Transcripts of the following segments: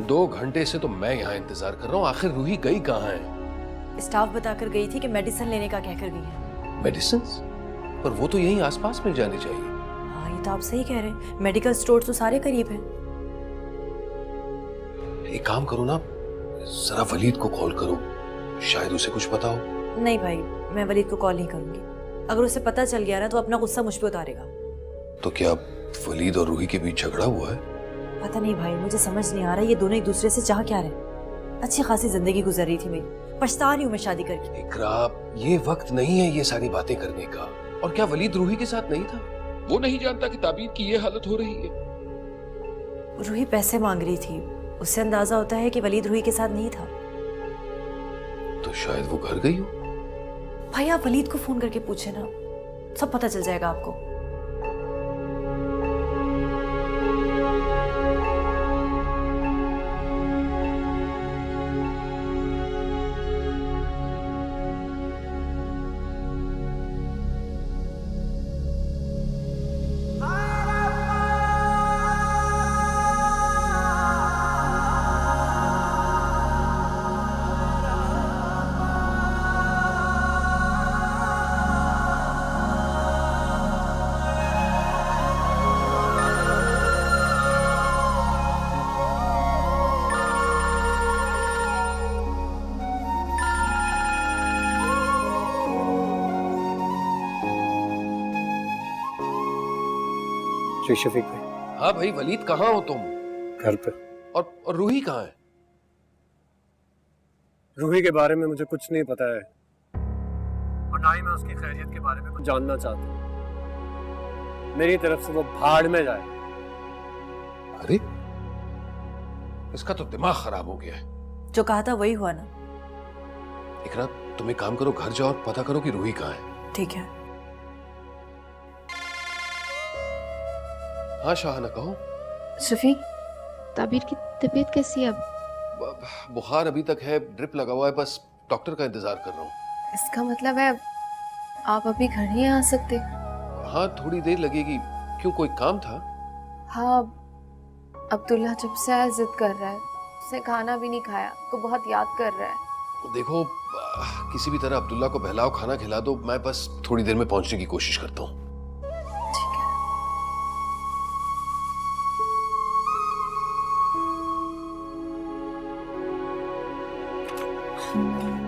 2 घंटे से तो मैं यहाँ इंतजार कर रहा हूँ, आखिर रूही गई कहाँ है? स्टाफ बताकर गई थी कि मेडिसिन लेने का कहकर गई है। मेडिसिन? पर वो तो यहीं आसपास मिल जानी चाहिए। हाँ, ये तो आप सही कह रहे हैं, मेडिकल स्टोर तो सारे करीब हैं। एक काम करो ना, जरा वलीद को कॉल करो, शायद उसे कुछ पता हो। नहीं भाई, मैं वलीद को कॉल नहीं करूंगी। अगर उसे पता चल गया ना तो अपना गुस्सा मुझ पे उतारेगा। तो क्या वलीद और रूही के बीच झगड़ा हुआ है? पता नहीं भाई, मुझे समझ नहीं आ रहा ये दोनों एक दूसरे से चाह क्या रहे। अच्छी खासी जिंदगी गुजर रही थी मेरी, पछता रही हूँ मैं शादी करके। इकरा, ये वक्त नहीं है ये सारी बातें करने का। और क्या वलीद रूही के साथ नहीं था? वो नहीं जानता कि ताबीर की ये हालत हो रही है। रूही पैसे मांग रही थी, उससे अंदाजा होता है कि वलीद रूही के साथ नहीं था। तो शायद वो घर गई हो। भाई आप वलीद को फोन करके पूछे ना, सब पता चल जाएगा आपको। जी शफीक भाई। हाँ भाई, वलीद कहाँ हो तुम? घर पे। और रूही कहाँ है? रूही के बारे में मुझे कुछ नहीं पता है, और ना ही मैं उसकी खैरियत के बारे में कुछ जानना चाहता हूँ। मेरी तरफ से वो भाड़ में जाए। अरे, इसका तो दिमाग खराब हो गया है। जो कहा था वही हुआ ना। इकरा, तुम एक काम करो, घर जाओ और पता करो कि रूही कहाँ है। ठीक है। हाँ शाहाना, कहो। शफीक, ताबीर की तबीयत कैसी है अब? बुखार अभी तक है, ड्रिप लगा हुआ है, बस डॉक्टर का इंतजार कर रहा हूँ। इसका मतलब है आप अभी घर नहीं आ सकते? हाँ, थोड़ी देर लगेगी। क्यों, कोई काम था? हाँ, अब्दुल्ला जब से जिद कर रहा है, उसने खाना भी नहीं खाया, तो बहुत याद कर रहा है। देखो, किसी भी तरह अब्दुल्ला को बहलाओ, खाना खिला दो, मैं बस थोड़ी देर में पहुंचने की कोशिश करता हूँ। ठीक है।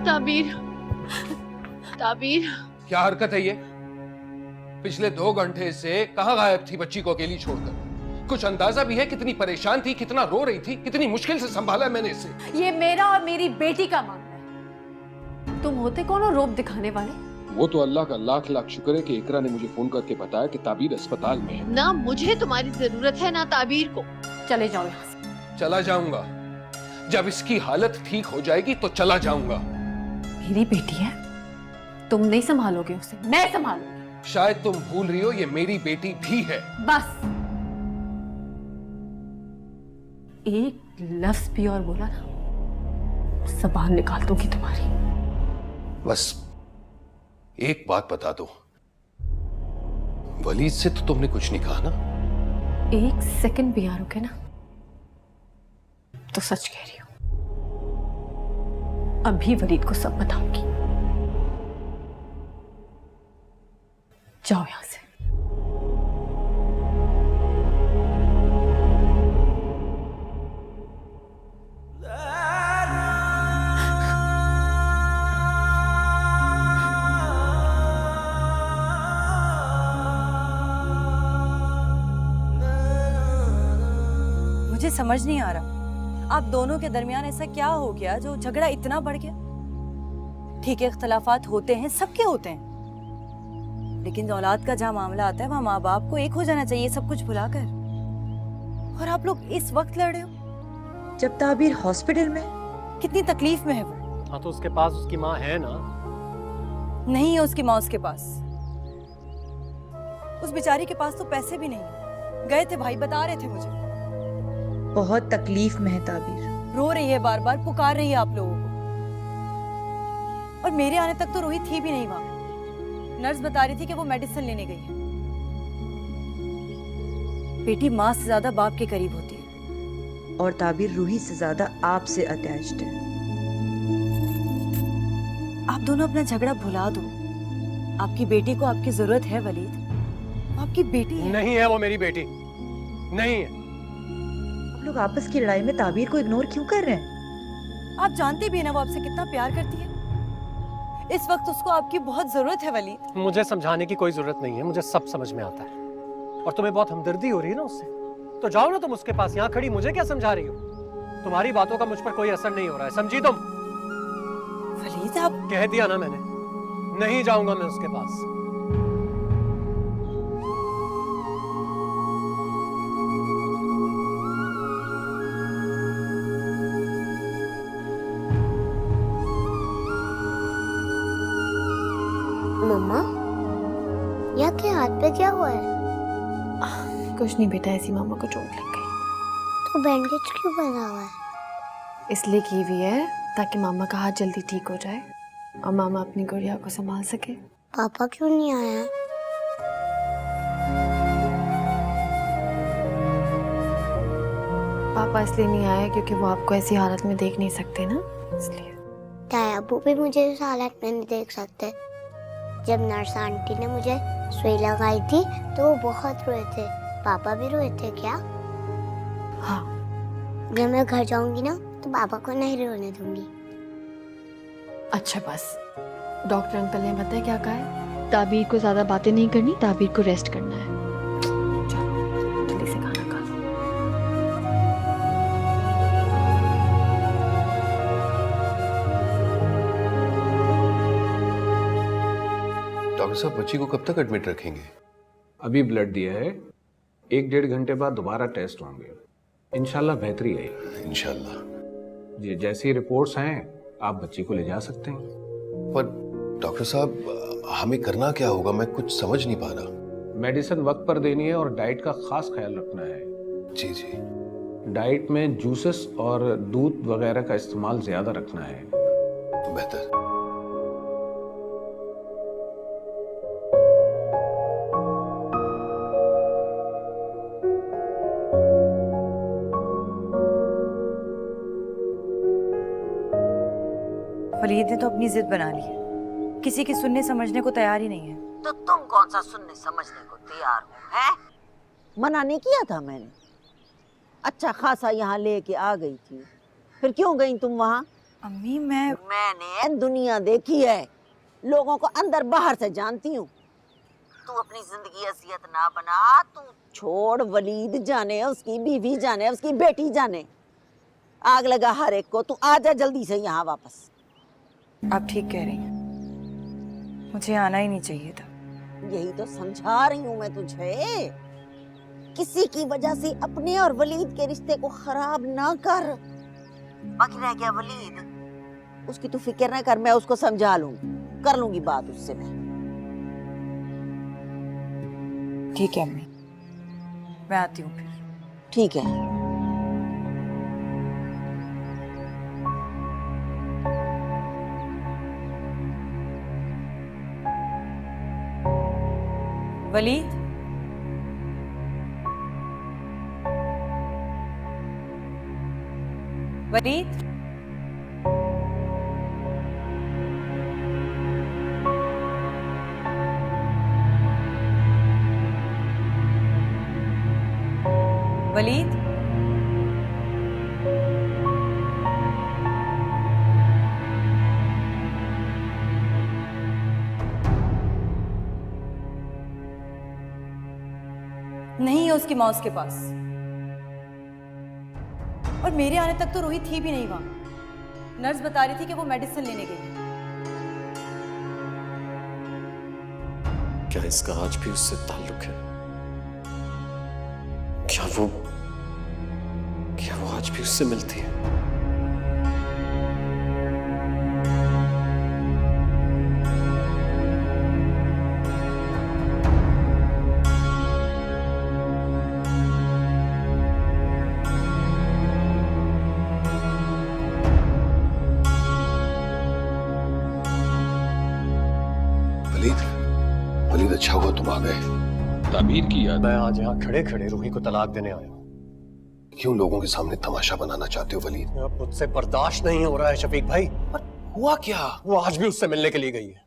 ताबीर, ताबीर। क्या हरकत है ये? पिछले 2 घंटे से कहाँ गायब थी बच्ची को अकेली छोड़कर? कुछ अंदाजा भी है कितनी परेशान थी, कितना रो रही थी, कितनी मुश्किल से संभाला मैंने इसे। ये मेरा और मेरी बेटी का मामला है। तुम होते कौन हो रोब दिखाने वाले? वो तो अल्लाह का लाख लाख शुक्र है कि इकरा ने मुझे फोन करके बताया कि ताबीर अस्पताल में है। ना मुझे तुम्हारी जरूरत है ना ताबीर को। चले जाओ यहाँ से। चला जाऊंगा, जब इसकी हालत ठीक हो जाएगी तो चला जाऊंगा। मेरी बेटी है, तुम नहीं संभालोगे उसे, मैं संभालूंगी। शायद तुम भूल रही हो, ये मेरी बेटी भी है। बस एक लफ्ज भी और बोला ना, जबान निकाल दूंगी तुम्हारी। बस एक बात बता दो, वलीद से तो तुमने कुछ नहीं कहा ना? एक सेकंड भी आ रुके ना तो सच कह रही हूं, अभी वलीद को सब बताऊंगी। जाओ यहां से। मुझे समझ नहीं आ रहा, आप दोनों के दरमियान ऐसा क्या हो गया जो झगड़ा इतना बढ़ गया? ठीक है, इख्तलाफात होते हैं, सबके होते हैं, लेकिन औलाद का जहाँ मामला आता है वहाँ माँ बाप को एक हो जाना चाहिए, सब कुछ भुलाकर। और आप लोग इस वक्त लड़ रहे हो जब ताबीर हॉस्पिटल में, कितनी तकलीफ में है वो। हाँ, तो उसके पास उसकी माँ है ना? नहीं है उसकी माँ उसके पास, उस बेचारी के पास तो पैसे भी नहीं। गए थे भाई, बता रहे थे मुझे। बहुत तकलीफ में है ताबीर, रो रही है, बार बार पुकार रही है आप लोगों को। और मेरे आने तक तो रूही थी भी नहीं वहां। नर्स बता रही थी कि वो मेडिसिन लेने गई है। बेटी माँ से ज्यादा बाप के करीब होती है। और ताबीर रूही से ज्यादा आपसे अटैच्ड है। आप दोनों अपना झगड़ा भुला दो। आपकी बेटी को आपकी जरूरत है वलीद, वो आपकी बेटी है। नहीं है वो मेरी बेटी, नहीं है। आप लोग आपस की लड़ाई में ताबीर को इग्नोर क्यों कर रहे हैं? आप जानते भी हैं ना वो आपसे कितना प्यार करती है। इस वक्त उसको आपकी बहुत जरूरत है वलीद। मुझे समझाने की कोई जरूरत नहीं है, मुझे सब समझ में आता है। और तुम्हें बहुत हमदर्दी हो रही है ना उससे, तो जाओ ना तुम उसके पास। यहाँ खड़ी मुझे क्या समझा रही हो? तुम्हारी बातों का मुझ पर कोई असर नहीं हो रहा है, समझी तुम? वलीद आप कह दिया ना मैंने, नहीं जाऊंगा मैं उसके पास। मम्मा, या के हाथ पे क्या हुआ है? कुछ नहीं बेटा, ऐसी मामा को चोट लग गई। तो बैंडेज क्यों बना हुआ है? इसलिए की हुई है ताकि मामा का हाथ जल्दी ठीक हो जाए और मामा अपनी गुड़िया को संभाल सके। पापा क्यों नहीं आया? पापा इसलिए नहीं आए क्योंकि वो आपको ऐसी हालत में देख नहीं सकते ना, इसलिए। ताया अबू भी मुझे इस हालत में नहीं देख सकते। जब नर्स आंटी ने मुझे सुई लगाई थी तो वो बहुत रोए थे। पापा भी रोए थे क्या? हाँ। जब मैं घर जाऊंगी ना तो पापा को नहीं रोने दूंगी। अच्छा बस, डॉक्टर अंकल ने बताया क्या कहा है? ताबीर को ज्यादा बातें नहीं करनी, ताबीर को रेस्ट करना है। चलो जल्दी से खाना खा लो। डॉक्टर साहब बच्ची को कब तक एडमिट रखेंगे? अभी ब्लड दिया है, 1-1.5 घंटे बाद दोबारा टेस्ट होंगे। इंशाल्लाह बेहतरी आएगी। इंशाल्लाह। जी, जैसी रिपोर्ट्स हैं आप बच्ची को ले जा सकते हैं। पर डॉक्टर साहब हमें करना क्या होगा, मैं कुछ समझ नहीं पा रहा। मेडिसिन वक्त पर देनी है और डाइट का खास ख्याल रखना है। जी जी। डाइट में जूसेस और दूध वगैरह का इस्तेमाल ज्यादा रखना है। तो बेहतर। वलीद ने तो अपनी जिद बना ली है, किसी की सुनने समझने को तैयार ही नहीं है। तो तुम कौन सा सुनने समझने को तैयार हो, हैं? मना नहीं किया था मैंने। अच्छा खासा यहाँ लेके आ गई थी, फिर क्यों गई तुम वहाँ? अम्मी मैंने दुनिया देखी है, लोगों को अंदर बाहर से जानती हूँ। तू अपनी जिंदगी असियत ना बना, तू छोड़। वलीद जाने, उसकी बीवी जाने, उसकी बेटी जाने, आग लगा हर एक को। तू आ जा जल्दी से यहाँ वापस। आप ठीक कह रही हैं, मुझे आना ही नहीं चाहिए था। यही तो समझा रही हूँ मैं तुझे, किसी की वजह से अपने और वलीद के रिश्ते को खराब ना कर। बाकी रह गया वलीद, उसकी तू फिक्र ना कर, मैं उसको समझा लूंगी, कर लूंगी बात उससे मैं। ठीक है अम्मी, मैं आती हूँ फिर। ठीक है। वलीद, वलीद, वलीद, नहीं है उसकी माँ उसके पास, और मेरे आने तक तो रूही थी भी नहीं वहां। नर्स बता रही थी कि वो मेडिसिन लेने गई। क्या इसका आज भी उससे ताल्लुक है? क्या वो आज भी उससे मिलती है? वलीद अच्छा हुआ तुम आ गए। ताबीर की याद। मैं आज यहाँ खड़े खड़े रूही को तलाक देने आया हूँ। क्यों लोगों के सामने तमाशा बनाना चाहते हो वलीद? अब मुझसे बर्दाश्त नहीं हो रहा है शफीक भाई। पर हुआ क्या? वो आज भी उससे मिलने के लिए गई है।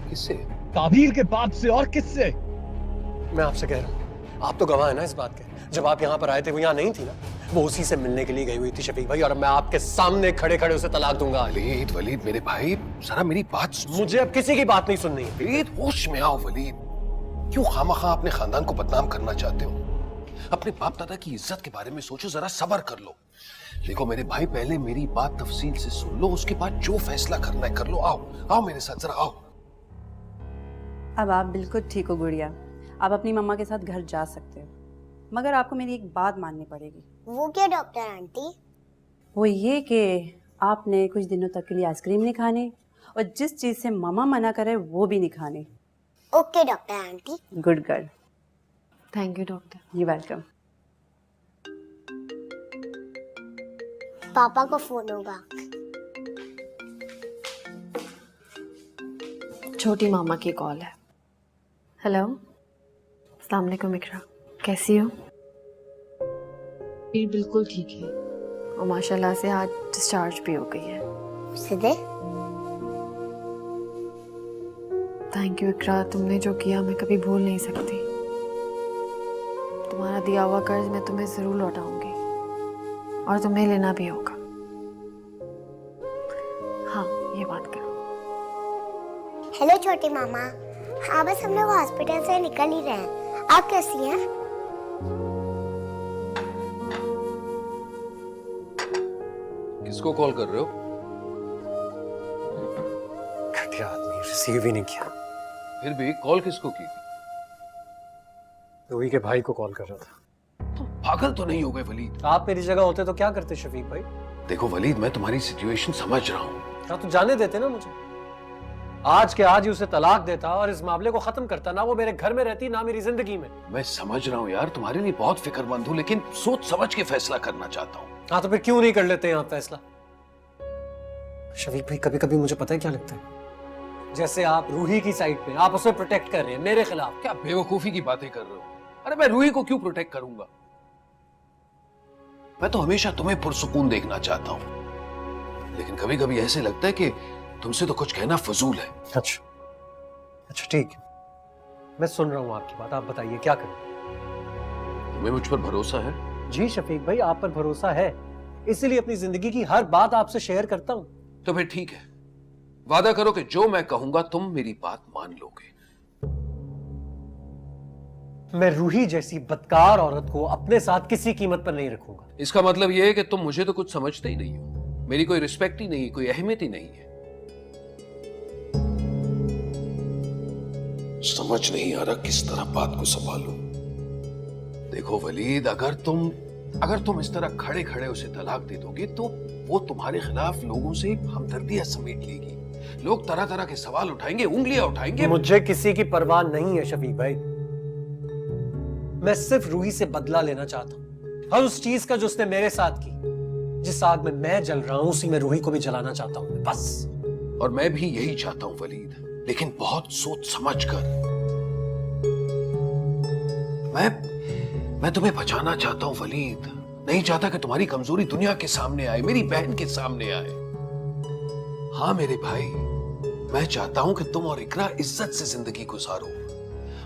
किससे? ताबीर के बाप से। और किससे? मैं आपसे कह रहा हूँ, आप तो गवाह है ना इस बात के। जब आप यहाँ पर आए थे वो यहाँ नहीं थी ना, वो उसी से मिलने के लिए गई हुई थी शफीक भाई। और मैं आपके सामने खड़े खड़े उसे तलाक दूंगा। वलीद वलीद मेरे भाई, जरा मेरी बात सुन। मुझे अब किसी की बात नहीं सुननी है। वलीद होश में आओ वलीद। क्यों खामखा अपने खानदान को बदनाम करना चाहते हो? अपने बाप दादा की इज्जत के बारे में सोचो, जरा सब्र कर लो। देखो मेरे भाई, पहले मेरी बात तफसील से सुन लो, उसके बाद जो फैसला करना है कर लो। आओ आओ मेरे साथ, जरा आओ। अब आप बिल्कुल ठीक हो गुड़िया, आप अपनी मम्मा के साथ घर जा सकते हो, मगर आपको मेरी एक बात माननी पड़ेगी। वो क्या डॉक्टर आंटी? वो ये कि आपने कुछ दिनों तक के लिए आइसक्रीम नहीं खानी, और जिस चीज़ से मामा मना करे वो भी नहीं खानी। Okay doctor aunty. Good girl. Thank you doctor. You welcome. पापा को फोन होगा। छोटी मामा की कॉल है। हेलो, अस्सलाम वालेकुम इकरा, कैसी हो? फिर बिल्कुल ठीक है, और माशाल्लाह से आज डिस्चार्ज भी हो गई है। उसे दे। थैंक यू इकरा, तुमने जो किया मैं कभी भूल नहीं सकती। तुम्हारा दिया हुआ कर्ज मैं तुम्हें जरूर लौटाऊंगी, और तुम्हें लेना भी होगा। हाँ, ये बात करो। हेलो छोटी मामा। हाँ बस हम लोग हॉस्पिटल से निकल ही रहे हैं। आप कैसी हैं? किसको कॉल कर रहे हो? घटिया आदमी, रिसीव ही नहीं किया। फिर भी कॉल किसको की? रूही के भाई को कॉल कर रहा था। तुम पागल तो नहीं हो गए वलीद? आप मेरी जगह होते तो क्या करते शफीक भाई? देखो वलीद, मैं तुम्हारी सिचुएशन समझ रहा हूँ। हाँ तो जाने देते ना मुझे। आज के आज ही उसे तलाक देता और इस मामले को खत्म करता। ना वो मेरे घर में रहती, ना मेरी जिंदगी में। मैं समझ रहा हूँ यार, तुम्हारे लिए बहुत फिक्रमंद हूँ, लेकिन सोच समझ के फैसला करना चाहता हूँ। हाँ तो फिर क्यों नहीं कर लेते हैं आप फैसला? शफीक भाई, कभी कभी मुझे पता है क्या लगता है, जैसे आप रूही की साइड पे, आप उसे प्रोटेक्ट कर रहे हैं मेरे खिलाफ। क्या बेवकूफी की बातें कर रहे हो? अरे मैं रूही को क्यों प्रोटेक्ट करूंगा? मैं तो हमेशा तुम्हें पुरसुकून देखना चाहता हूं, लेकिन कभी कभी ऐसे लगता है कि तुमसे तो कुछ कहना फजूल है। अच्छा ठीक है, मैं सुन रहा हूं आपकी बात। आप बताइए क्या करूं? तुम्हें मुझ पर भरोसा है? जी शफीक भाई, आप पर भरोसा है, इसीलिए अपनी जिंदगी की हर बात आपसे शेयर करता हूं। तो फिर ठीक है, वादा करो कि जो मैं कहूंगा तुम मेरी बात मान लोगे। मैं रूही जैसी बदकार औरत को अपने साथ किसी कीमत पर नहीं रखूंगा। इसका मतलब यह है कि तुम मुझे तो कुछ समझते ही नहीं हो, मेरी कोई रिस्पेक्ट ही नहीं, कोई अहमियत ही नहीं है। समझ नहीं आ रहा किस तरह बात को संभालूं। देखो वलीद, अगर तुम इस तरह खड़े खड़े उसे तलाक दे दोगे तो वो तुम्हारे खिलाफ लोगों से हमदर्दियां समेट लेगी। लोग तरह तरह के सवाल उठाएंगे, उंगलियां उठाएंगे। मुझे किसी की परवाह नहीं है शफीक भाई, मैं सिर्फ रूही से बदला लेना चाहता हूं, हर उस चीज का जो उसने मेरे साथ की। जिस आग में मैं जल रहा हूं उसी में रूही को भी जलाना चाहता हूं, बस। और मैं भी यही चाहता हूं वलीद, लेकिन बहुत सोच समझ कर। मैं तुम्हें बचाना चाहता हूं वलीद, नहीं चाहता कि तुम्हारी कमजोरी दुनिया के सामने आए, मेरी बहन के सामने आए। हाँ मेरे भाई, मैं चाहता हूं कि तुम और इकरा इज्जत से जिंदगी गुजारो,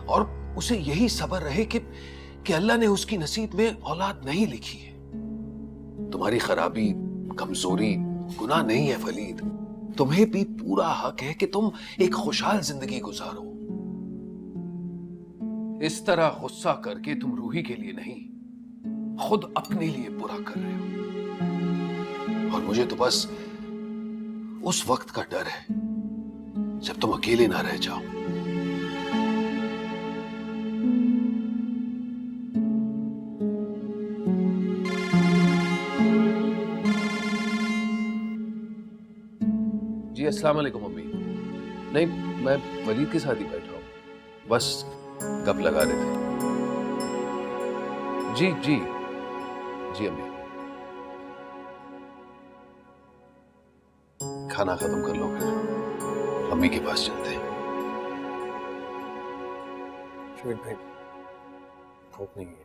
और उसे यही सब्र रहे कि अल्लाह ने उसकी नसीब में औलाद नहीं लिखी है। तुम्हारी खराबी, कमजोरी गुनाह नहीं है वलीद, तुम्हें भी पूरा हक है कि तुम एक खुशहाल जिंदगी गुजारो। इस तरह गुस्सा करके तुम रूही के लिए नहीं, खुद अपने लिए बुरा कर रहे हो। और मुझे तो बस उस वक्त का डर है जब तुम अकेले ना रह जाओ। जी अस्सलाम वालेकुम अम्मी। नहीं, मैं वलीद के साथ ही बैठा हूँ, बस गप लगा रहे थे। जी जी जी अम्मी। खाना खत्म कर लो, फिर अम्मी के पास चलते हैं। शफीक भाई, भूख नहीं है।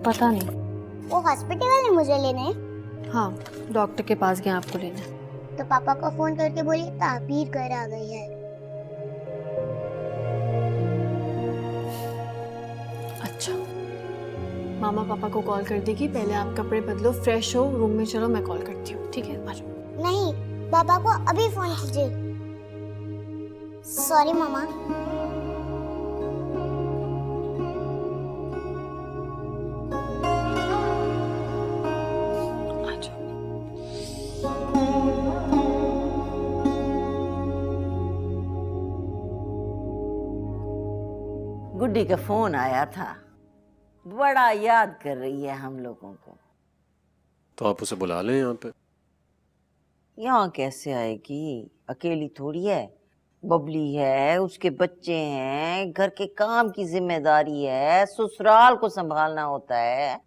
पता नहीं। वो हॉस्पिटल वाले मुझे लेने हैं? हाँ, डॉक्टर के पास गए आपको लेने। तो पापा को फोन करके बोलिए ताबीर घर आ गई है। अच्छा, मामा पापा को कॉल कर देगी। पहले आप कपड़े बदलो, फ्रेश हो, रूम में चलो, मैं कॉल करती हूँ। ठीक है, आ जाओ। नहीं, पापा को अभी फोन कीजिए। सॉरी मामा। गुड्डी का फोन आया था, बड़ा याद कर रही है हम लोगों को। तो आप उसे बुला लें यहाँ पे। यहाँ कैसे आएगी, अकेली थोड़ी है। बबली है, उसके बच्चे हैं, घर के काम की जिम्मेदारी है, ससुराल को संभालना होता है,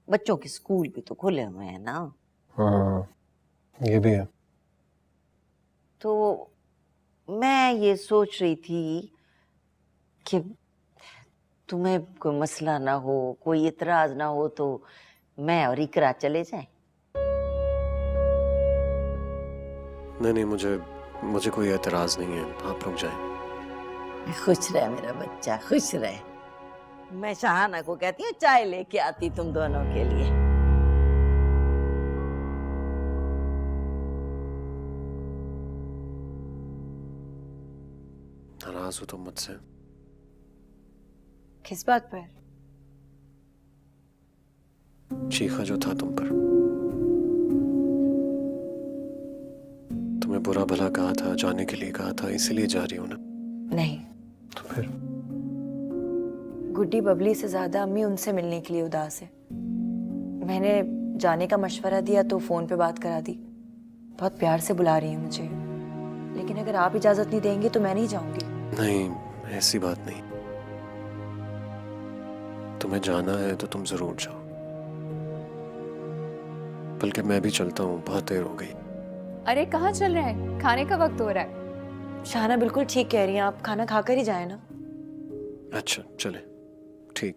बच्चों के स्कूल भी तो खुले हुए हैं ना। हाँ, ये भी है। तो मैं ये सोच रही थी कि तुम्हें कोई मसला ना हो, कोई इतराज ना हो, तो मैं और इकरा चले जाएं। नहीं, मुझे कोई एतराज नहीं है, आप रुक जाएं। खुश रहे मेरा बच्चा, खुश रहे। मैं शहाना को कहती हूँ चाय लेके आती तुम दोनों के लिए। नाराज हो तुम मुझसे? किस बात पर? चीखा जो था तुम पर। तुम्हें बुरा भला कहा था, जाने के लिए कहा था, इसीलिए जा रही हूं ना? नहीं। तो फिर? गुड्डी बबली से ज्यादा अम्मी उनसे मिलने के लिए उदास है। मैंने जाने का मशवरा दिया तो फोन पे बात करा दी। बहुत प्यार से बुला रही है मुझे, लेकिन अगर आप इजाजत नहीं देंगे तो मैं नहीं जाऊंगी। नहीं, ऐसी बात नहीं। तुम्हें जाना है तो तुम जरूर जाओ। बल्कि मैं भी चलता हूँ, बहुत देर हो गई। अरे कहाँ चल रहे हैं? खाने का वक्त हो रहा है। शाहना बिल्कुल ठीक कह रही हैं, आप खाना खाकर ही जाए ना। अच्छा चले, ठीक।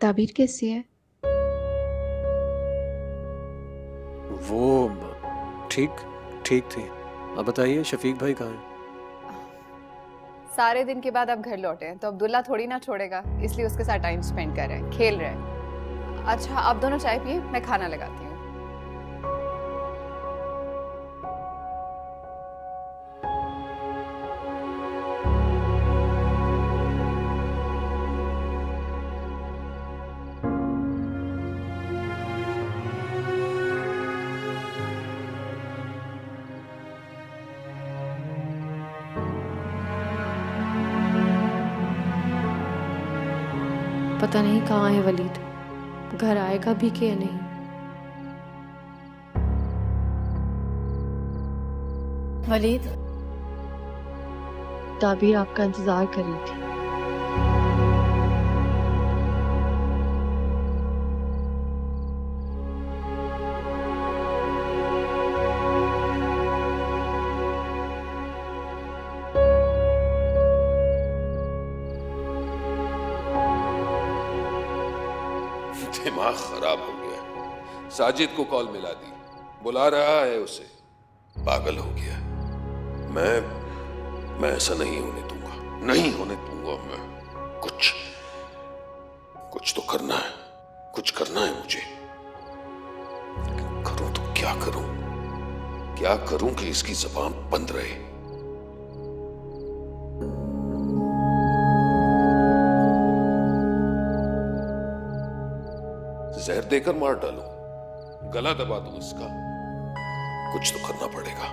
ताबीर कैसी है? वो ठीक थी। अब बताइए, शफीक भाई कहाँ हैं? सारे दिन के बाद अब घर लौटे हैं तो अब्दुल्ला थोड़ी ना छोड़ेगा, इसलिए उसके साथ टाइम स्पेंड कर रहे हैं, खेल रहे हैं। अच्छा, आप दोनों चाय पिए, मैं खाना लगाती हूँ। पता नहीं कहाँ है वलीद, घर आएगा भी कि या नहीं। वलीद, ताबीर आपका इंतजार कर रही थी। दिमाग खराब हो गया। साजिद को कॉल मिला दी, बुला रहा है उसे। पागल हो गया। मैं ऐसा नहीं होने दूंगा, नहीं होने दूंगा। मैं कुछ तो करना है, कुछ करना है मुझे। करूं तो क्या करूं कि इसकी जुबान बंद रहे। जहर देकर मार डालूं, गला दबा दूं इसका। कुछ तो करना पड़ेगा,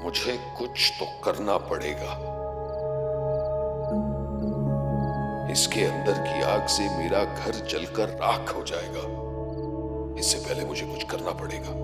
मुझे कुछ तो करना पड़ेगा। इसके अंदर की आग से मेरा घर जलकर राख हो जाएगा। इससे पहले मुझे कुछ करना पड़ेगा।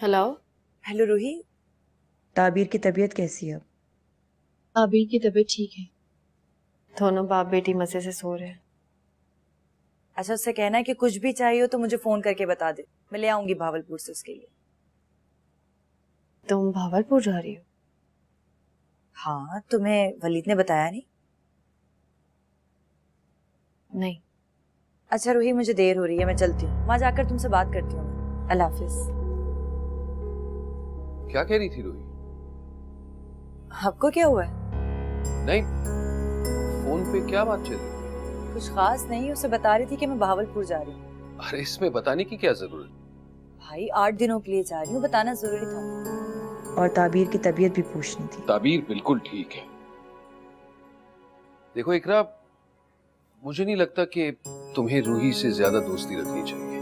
हेलो। हेलो रूही। ताबीर की तबीयत कैसी है अब? ताबीर की तबीयत ठीक है, दोनों बाप बेटी मजे से सो रहे हैं। अच्छा, उससे कहना है कि कुछ भी चाहिए हो तो मुझे फोन करके बता दे, मैं ले आऊंगी भावलपुर से उसके लिए। तुम भावलपुर जा रही हो? हाँ, तुम्हें वलीद ने बताया नहीं? नहीं। अच्छा रूही, मुझे देर हो रही है, मैं चलती हूँ, वहां जाकर तुमसे बात करती हूँ। अल्लाह हाफिज। क्या कह रही थी रूही? आपको क्या हुआ है? नहीं, फोन पे क्या बात चल रही? कुछ खास नहीं, उसे बता रही थी कि मैं भावलपुर जा रही हूँ। अरे इसमें बताने की क्या जरूरत? भाई 8 दिनों के लिए जा रही हूँ, बताना जरूरी था। और ताबीर की तबीयत भी पूछनी थी। ताबीर बिल्कुल ठीक है। देखो इकरा, मुझे नहीं लगता कि तुम्हें रूही से ज्यादा दोस्ती रखनी चाहिए।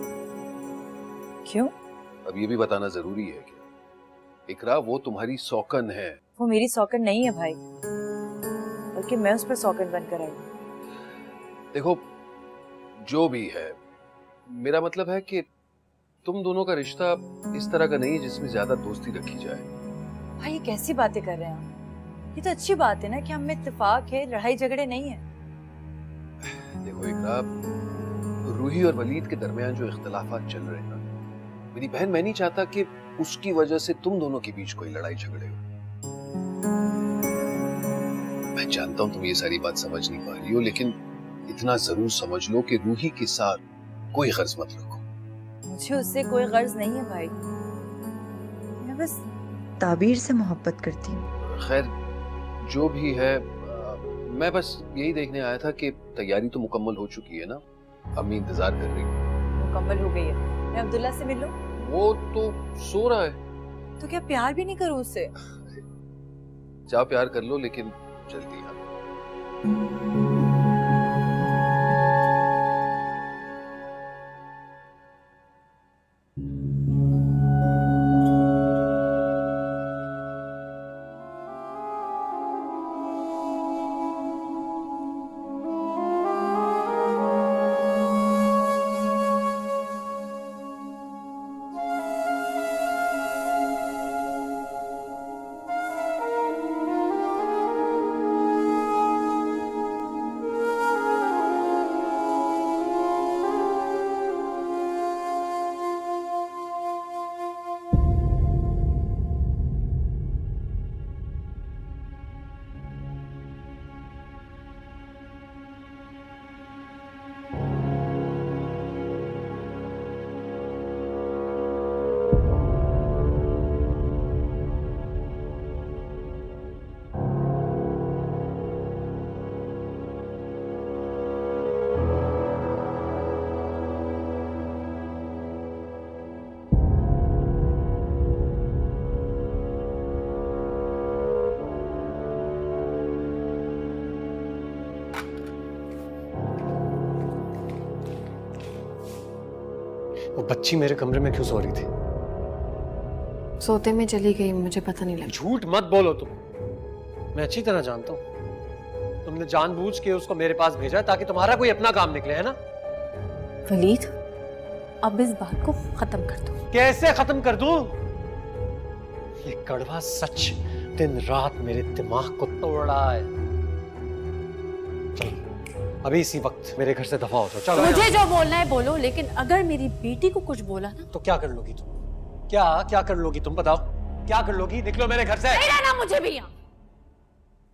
क्यों? अब ये भी बताना जरूरी है क्या? इकरा, वो तुम्हारी सौकन है। वो मेरी सौकन नहीं है भाई, बल्कि मैं उस पर सौकन बनकर आई हूँ। देखो जो भी है, मेरा मतलब है कि तुम दोनों का रिश्ता इस तरह का नहीं है जिसमें ज्यादा दोस्ती रखी जाए। भाई ये कैसी बातें कर रहे हैं आप? ये तो अच्छी बात है ना कि हम में इत्तेफाक है, लड़ाई झगड़े नहीं है। देखो इकरा, रूही और वलीद के दरमियान जो इख्तिलाफात चल रहे हैं ना, मेरी बहन, मैं नहीं चाहता कि उसकी वजह से तुम दोनों के बीच कोई लड़ाई झगड़े हो। मैं जानता हूं तुम ये सारी बात समझ नहीं पा रही हो, लेकिन इतना जरूर समझ लो कि रूही के साथ कोई गर्ज मत रखो। मुझे उससे कोई गर्ज नहीं है भाई, मैं बस ताबीर से मोहब्बत करती हूँ। खैर जो भी है, मैं बस यही देखने आया था कि तैयारी तो मुकम्मल हो चुकी है ना? अम्मी इंतजार कर रही है। मुकम्मल हो गई है। मैं अब्दुल्ला से मिल लूं? वो तो सो रहा है। तो क्या प्यार भी नहीं करूं उससे? चाह प्यार कर लो, लेकिन जल्दी आ। वो बच्ची मेरे कमरे में क्यों सो रही थी? सोते में चली गई, मुझे पता नहीं लगा। झूठ मत बोलो तुम, मैं अच्छी तरह जानता हूँ। तुमने जानबूझ के उसको मेरे पास भेजा है ताकि तुम्हारा कोई अपना काम निकले, है ना? वलीद, अब इस बात को खत्म कर दो। कैसे खत्म कर दूं? ये कड़वा सच दिन रात मेरे दिमाग को तोड़ रहा है। चलो अभी इसी वक्त मेरे घर से दफा हो जाओ। चलो। मुझे जो बोलना है बोलो, लेकिन अगर मेरी बेटी को कुछ बोला ना तो क्या कर लोगी तुम? क्या कर लोगी तुम? बताओ क्या कर लोगी? निकलो मेरे घर से। नहीं रहना मुझे भी यहाँ,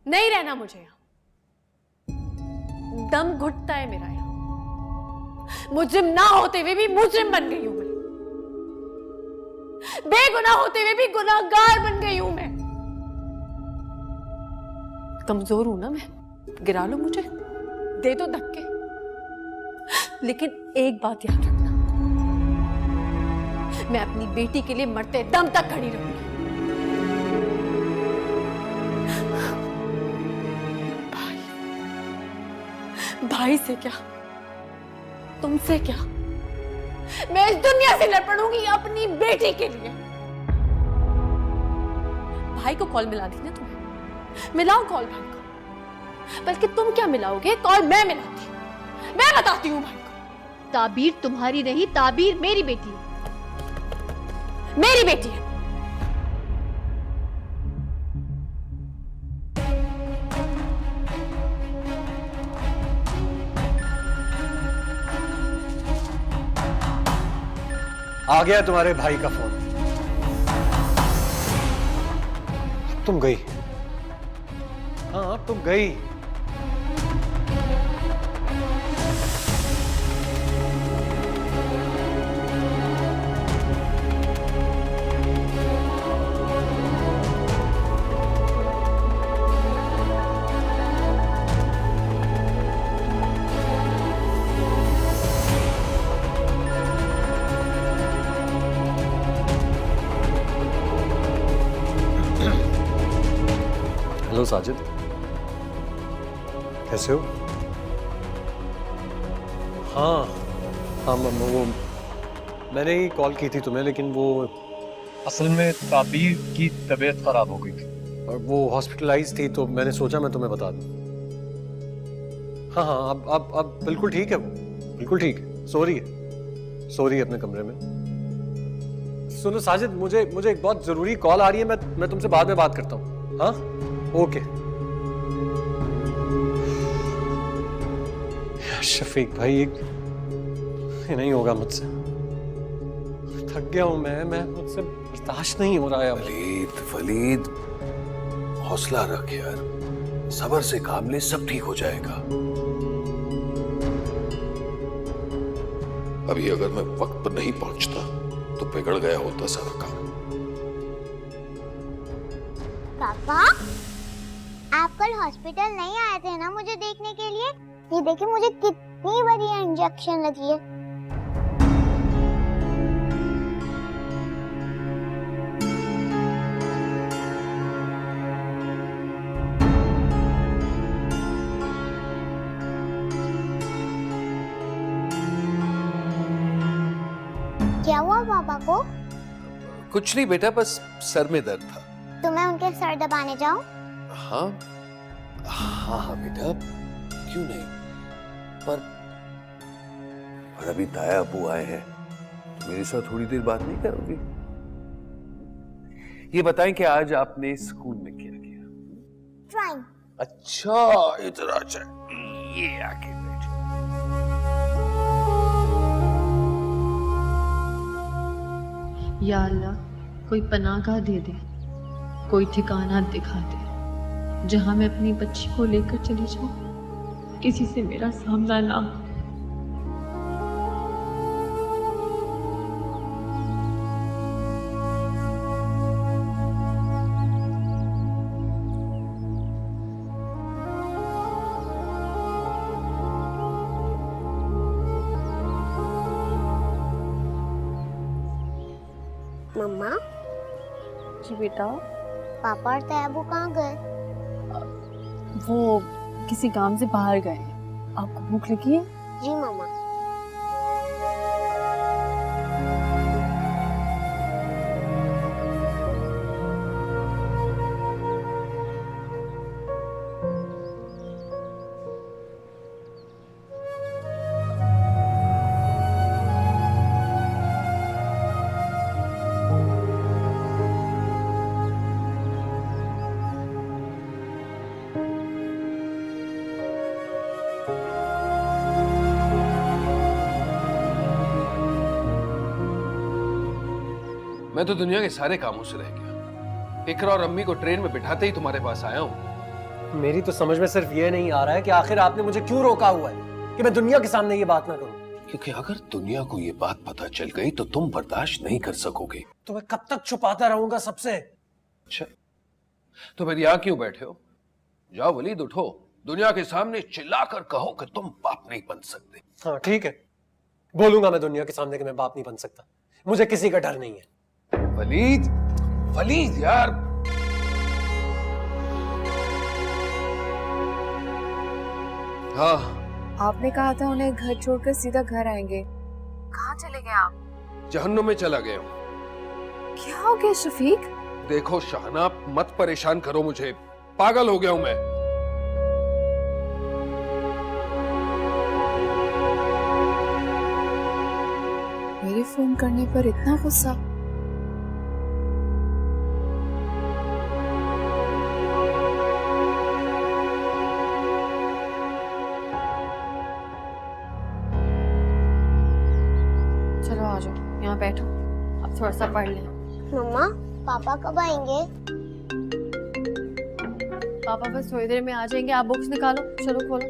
नहीं रहना मुझे यहाँ। दम घुटता है मेरा यहाँ। मुजरिम ना होते हुए भी मुजरिम बन गई हूं मैं, बेगुनाह होते हुए भी गुनाहगार बन गई हूं मैं। कमजोर हूं ना मैं, गिरा लो मुझे, दे दो धक्के, लेकिन एक बात याद रखना, मैं अपनी बेटी के लिए मरते दम तक खड़ी रहूंगी। भाई से क्या, तुमसे क्या, मैं इस दुनिया से लड़ पड़ूंगी अपनी बेटी के लिए। भाई को कॉल मिला दी ना तुम्हें, मिलाओ कॉल भाई को। बल्कि तुम क्या मिलाओगे, कॉल मैं मिलाती हूं, मैं बताती हूं भाई को। ताबीर तुम्हारी नहीं, ताबीर मेरी बेटी है। मेरी बेटी है। आ गया तुम्हारे भाई का फोन। तुम गई। हाँ तुम गई। हेलो साजिद, कैसे हो? हाँ हाँ वो मैंने ही कॉल की थी तुम्हें, लेकिन वो असल में ताबीर की तबीयत खराब हो गई थी और वो हॉस्पिटलाइज थी, तो मैंने सोचा मैं तुम्हें बता दूं। हाँ हाँ अब बिल्कुल ठीक है, वो बिल्कुल ठीक है, सो रही है अपने कमरे में। सुनो साजिद, मुझे एक बहुत जरूरी कॉल आ रही है, मैं तुमसे बाद में बात करता हूँ। हाँ ओके। शफीक भाई, ये नहीं होगा मुझसे, थक गया हूं मैं मुझसे बर्दाश्त नहीं हो रहा है। वलीद हौसला रख यार, सब्र से काम ले, सब ठीक हो जाएगा। अभी अगर मैं वक्त पर नहीं पहुंचता तो बिगड़ गया होता सारा काम। पापा, आप कल हॉस्पिटल नहीं आए थे ना मुझे देखने के लिए? ये देखिए मुझे कितनी बढ़िया इंजेक्शन लगी है। क्या हुआ पापा को? कुछ नहीं बेटा, बस सर में दर्द था। तो मैं उनके सर दबाने जाऊं? हाँ हाँ हाँ बेटा, क्यों नहीं, पर अभी ताया अबू आए हैं, तो मेरे साथ थोड़ी देर बात नहीं करोगी? ये बताएं कि आज आपने स्कूल में क्या किया? ड्राइंग। अच्छा, इधर आ जाए, ये आके बैठ। या अल्लाह, कोई पनाहगाह दे दे, कोई ठिकाना दिखा दे जहां मैं अपनी बच्ची को लेकर चली जाऊं, किसी से मेरा सामना ना हो। मम्मा, जी बेटा, पापा और तैयबू कहाँ गए? वो किसी काम से बाहर गए हैं। आपको भूख लगी है? जी मम्मा। मैं तो दुनिया के सारे कामों से रह गया, इकरा और अम्मी को ट्रेन में बिठाते ही तुम्हारे पास आया हूं। मेरी तो समझ में सिर्फ ये नहीं आ रहा है कि आखिर आपने मुझे क्यों रोका हुआ है कि मैं दुनिया के सामने ये बात ना करूं। क्योंकि अगर दुनिया को ये बात पता चल गई तो तुम बर्दाश्त नहीं कर सकोगे। तो मैं कब तक छुपाता रहूंगा सबसे? अच्छा, तो फिर यहाँ क्यों बैठे हो? जाओ वलीद, उठो, दुनिया के सामने चिल्लाकर कहो कि तुम बाप नहीं बन सकते। हाँ ठीक है, बोलूंगा मैं दुनिया के सामने कि मैं बाप नहीं बन सकता, मुझे किसी का डर नहीं है। वलीद, वलीद यार, हाँ आपने कहा था उन्हें घर छोड़कर सीधा घर आएंगे, कहाँ चले गए आप? जहन्नुम में चला गया हूँ। क्या हो गया शफीक? देखो शाहना, मत परेशान करो मुझे, पागल हो गया हूं मैं। मेरे फोन करने पर इतना गुस्सा? बैठो, अब थोड़ा सा पढ़ लें। मम्मा पापा कब आएंगे? पापा बस थोड़ी देर में आ जाएंगे। आप बुक्स निकालो, चलो खोलो।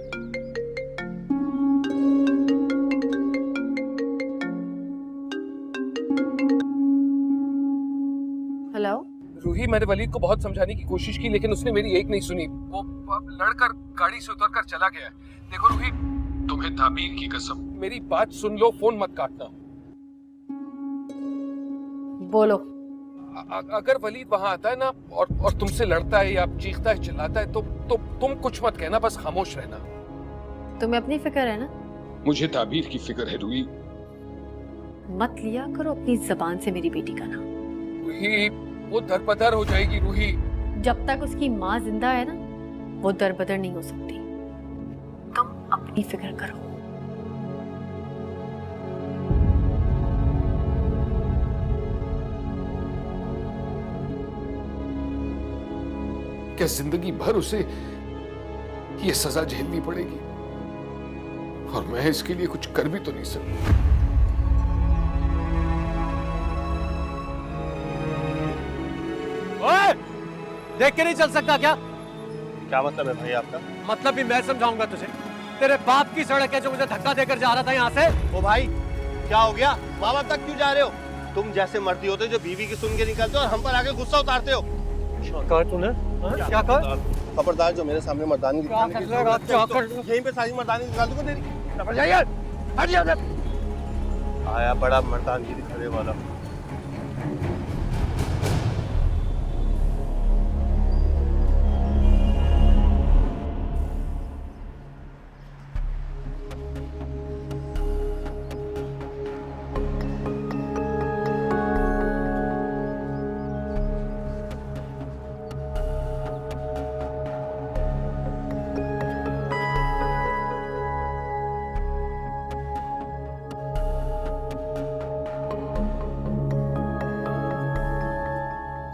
हेलो रूही, मैंने वलीद को बहुत समझाने की कोशिश की लेकिन उसने मेरी एक नहीं सुनी। वो लड़कर गाड़ी से उतरकर चला गया। देखो रूही, तुम्हें ताबीर की कसम, मेरी बात सुन लो, फोन मत काटना। बोलो। अगर वलीद वहां आता है ना और तुमसे लड़ता है या चीखता है चिल्लाता है तो तुम कुछ मत कहना, बस खामोश रहना। तुम्हें अपनी फिक्र है ना? मुझे ताबीर की फिक्र है रूही। मत लिया करो अपनी जबान से मेरी बेटी का नाम। रूही, वो दरबदर हो जाएगी रूही। जब तक उसकी माँ जिंदा है ना, वो दरबदर नहीं हो सकती। तुम अपनी फिक्र करो। क्या जिंदगी भर उसे ये सजा झेलनी पड़ेगी? और मैं इसके लिए कुछ कर भी तो नहीं सकता। ओए! देख के नहीं चल सकता क्या? क्या मतलब है भाई आपका? मतलब भी मैं समझाऊंगा तुझे। तेरे बाप की सड़क है जो मुझे धक्का देकर जा रहा था यहाँ से। ओ भाई, क्या हो गया? माँ बाप तक क्यों जा रहे हो? तुम जैसे मर्दी होते जो बीवी की सुन के निकलते हो और हम पर आके गुस्सा उतारते हो। क्या कहा तूने? क्या कहा? खबरदार, जो मेरे सामने मर्दानी दिखाने की यहीं पे सारी मर्दानी निकाल दूंगा तेरी। हट जाइए, हट जाइए। आया बड़ा मर्दानगी दिखाने वाला।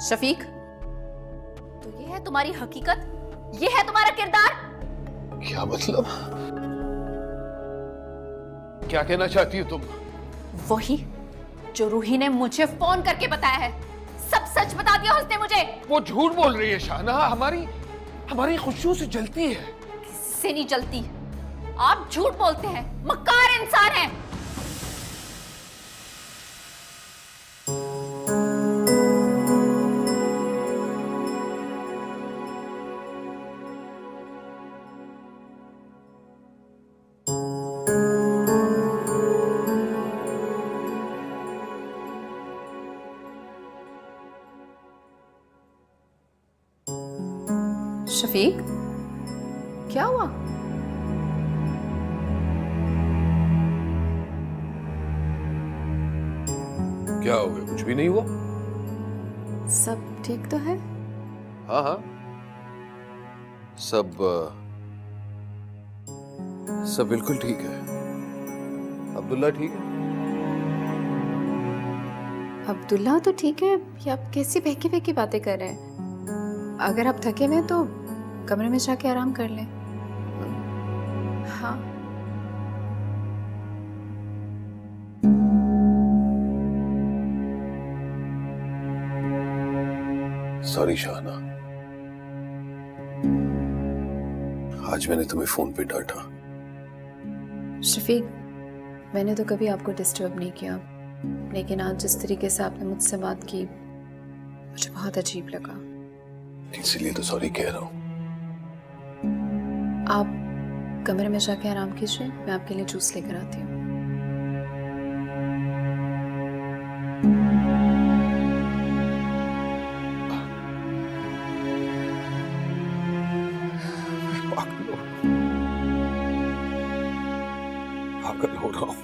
शफीक, तो ये है तुम्हारी हकीकत? ये है तुम्हारा किरदार? क्या मतलब? क्या कहना चाहती हो तुम? वही जो रूही ने मुझे फोन करके बताया है। सब सच बता दिया उसने मुझे। वो झूठ बोल रही है शाना, हमारी खुशियों से जलती है। किससे नहीं जलती? आप झूठ बोलते हैं, मक्कार इंसान हैं। शफीक, क्या हुआ? क्या हो गया? कुछ भी नहीं हुआ। सब ठीक तो है? हाँ हाँ, सब बिल्कुल ठीक है। अब्दुल्ला ठीक है? अब्दुल्ला तो ठीक है। ये आप कैसी बहकी बहकी बातें कर रहे हैं? अगर आप थके हुए हैं तो कमरे में जाके आराम कर लें। हाँ। सॉरी शाहना, आज मैंने तुम्हें फोन पे डांटा। शफीक, मैंने तो कभी आपको डिस्टर्ब नहीं किया, लेकिन आज जिस तरीके से आपने मुझसे बात की मुझे बहुत अजीब लगा। इसीलिए तो सॉरी कह रहा हूँ। आप कमरे में जाके आराम कीजिए, मैं आपके लिए जूस लेकर आती हूँ। पागल हो रहा हूँ।